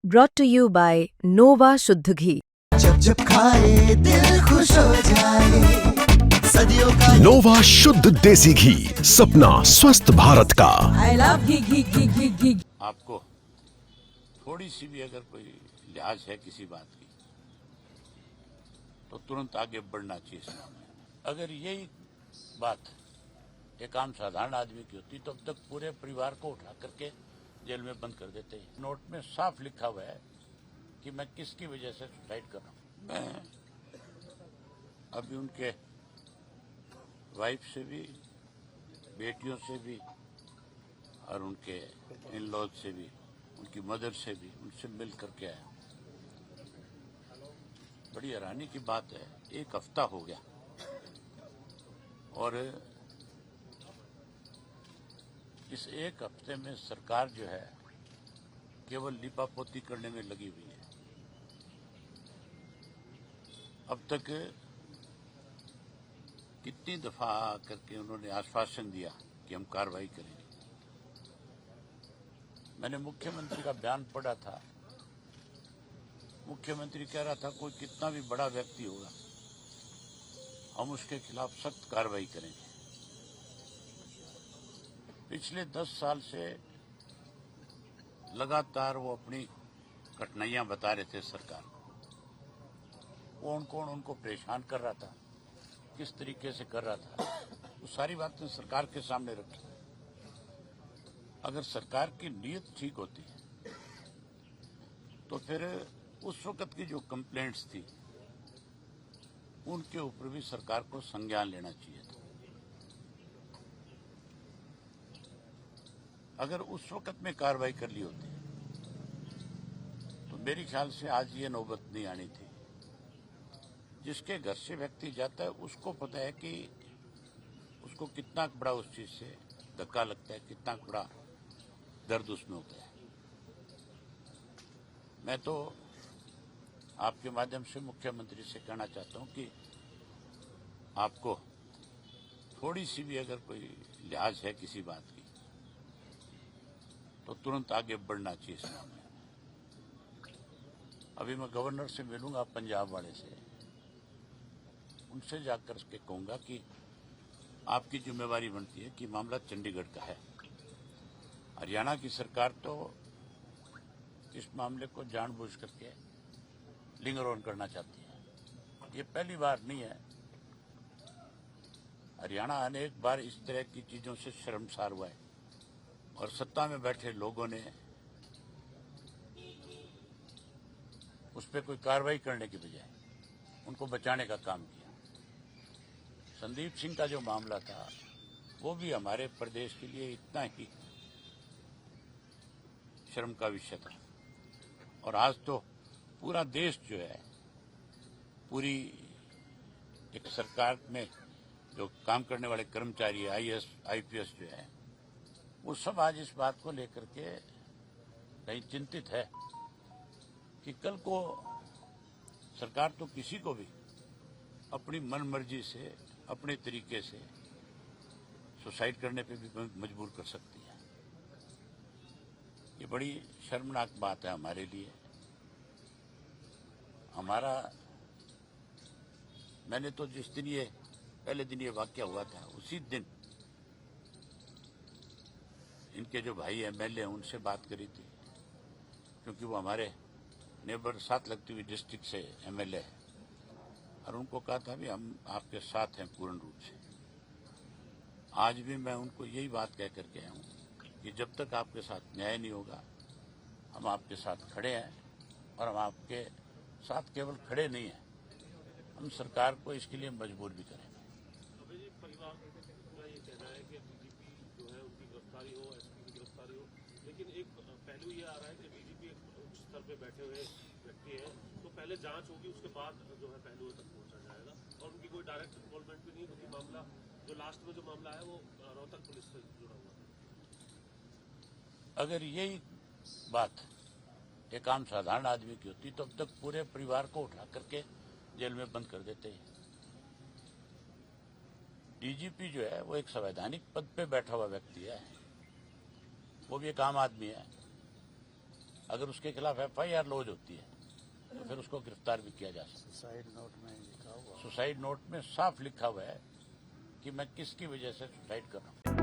brought to you by Nova शुद्ध घी। जब जब खाए दिल खुश हो जाए, सदियों का नोवा शुद्ध देसी घी, सपना स्वस्थ भारत का। I love घी। आपको थोड़ी सी भी अगर कोई लिहाज है किसी बात की तो तुरंत आगे बढ़ना चाहिए इस मामले में। अगर यही बात एक आम साधारण आदमी की होती तो अब तक पूरे परिवार को उठा करके जेल में बंद कर देते हैं। नोट में साफ लिखा हुआ है कि मैं किसकी वजह से सुसाइड कर रहा हूं। मैं अभी उनके वाइफ से भी, बेटियों से भी और उनके इन लॉज से भी, उनकी मदर से भी, उनसे मिल करके आया। बड़ी हैरानी की बात है, एक हफ्ता हो गया और इस एक हफ्ते में सरकार जो है केवल लिपापोती करने में लगी हुई है। अब तक कितनी दफा करके उन्होंने आश्वासन दिया कि हम कार्रवाई करेंगे। मैंने मुख्यमंत्री का बयान पढ़ा था। मुख्यमंत्री कह रहा था कोई कितना भी बड़ा व्यक्ति होगा हम उसके खिलाफ सख्त कार्रवाई करेंगे। पिछले 10 साल से लगातार वो अपनी कठिनाइयां बता रहे थे सरकार को। कौन कौन उनको परेशान कर रहा था, किस तरीके से कर रहा था, वो सारी बातें सरकार के सामने रखी। अगर सरकार की नीयत ठीक होती तो फिर उस वक्त की जो कंप्लेंट्स थी उनके ऊपर भी सरकार को संज्ञान लेना चाहिए था। अगर उस वक्त में कार्रवाई कर ली होती तो मेरे ख्याल से आज ये नौबत नहीं आनी थी। जिसके घर से व्यक्ति जाता है उसको पता है कि उसको कितना बड़ा उस चीज से धक्का लगता है, कितना बड़ा दर्द उसमें होता है। मैं तो आपके माध्यम से मुख्यमंत्री से कहना चाहता हूं कि आपको थोड़ी सी भी अगर कोई लिहाज है किसी बात की तो तुरंत आगे बढ़ना चाहिए इस मामले में। अभी मैं गवर्नर से मिलूंगा, पंजाब वाले से, उनसे जाकर के कहूंगा कि आपकी जिम्मेवारी बनती है कि मामला चंडीगढ़ का है। हरियाणा की सरकार तो इस मामले को जानबूझ करके लिंगर ऑन करना चाहती है। ये पहली बार नहीं है। हरियाणा अनेक बार इस तरह की चीजों से शर्मसार हुआ है और सत्ता में बैठे लोगों ने उस पर कोई कार्रवाई करने की बजाय उनको बचाने का काम किया। संदीप सिंह का जो मामला था वो भी हमारे प्रदेश के लिए इतना ही शर्म का विषय था और आज तो पूरा देश जो है, पूरी एक सरकार में जो काम करने वाले कर्मचारी आईएएस आईपीएस जो है वो सब आज इस बात को लेकर के कहीं चिंतित है कि कल को सरकार तो किसी को भी अपनी मनमर्जी से, अपने तरीके से सुसाइड करने पे भी मजबूर कर सकती है। ये बड़ी शर्मनाक बात है हमारे लिए। मैंने तो जिस दिन ये पहले दिन ये वाकया हुआ था उसी दिन इनके जो भाई एमएलए हैं उनसे बात करी थी, क्योंकि वो हमारे नेबर साथ लगती हुई डिस्ट्रिक्ट से एमएलए है, और उनको कहा था भी हम आपके साथ हैं पूर्ण रूप से। आज भी मैं उनको यही बात कह करके आया हूं कि जब तक आपके साथ न्याय नहीं होगा हम आपके साथ खड़े हैं, और हम आपके साथ केवल खड़े नहीं हैं, हम सरकार को इसके लिए मजबूर भी करेंगे। परिवार का ये कहना है कि डीजीपी जो है उनकी गिरफ्तारी हो, एसपी की गिरफ्तारी हो, लेकिन एक पहलू ये आ रहा है कि डीजीपी एक उच्च स्तर पे बैठे हुए व्यक्ति है, तो पहले जांच होगी, उसके बाद जो है पहलुओं तक पहुंचा जाएगा, और उनकी कोई डायरेक्ट इन्वॉल्वमेंट भी नहीं होगी। मामला जो लास्ट में जो मामला है वो रोहतक पुलिस से जुड़ा हुआ है। अगर यही बात एक आम साधारण आदमी की होती तो अब तक पूरे परिवार को उठा करके जेल में बंद कर देते हैं। डीजीपी जो है वो एक संवैधानिक पद पे बैठा हुआ व्यक्ति है, वो भी एक आम आदमी है। अगर उसके खिलाफ FIR लॉन्च होती है तो फिर उसको गिरफ्तार भी किया जा सकता है। सुसाइड नोट में साफ लिखा हुआ है कि मैं किसकी वजह से सुसाइड कर रहा हूँ।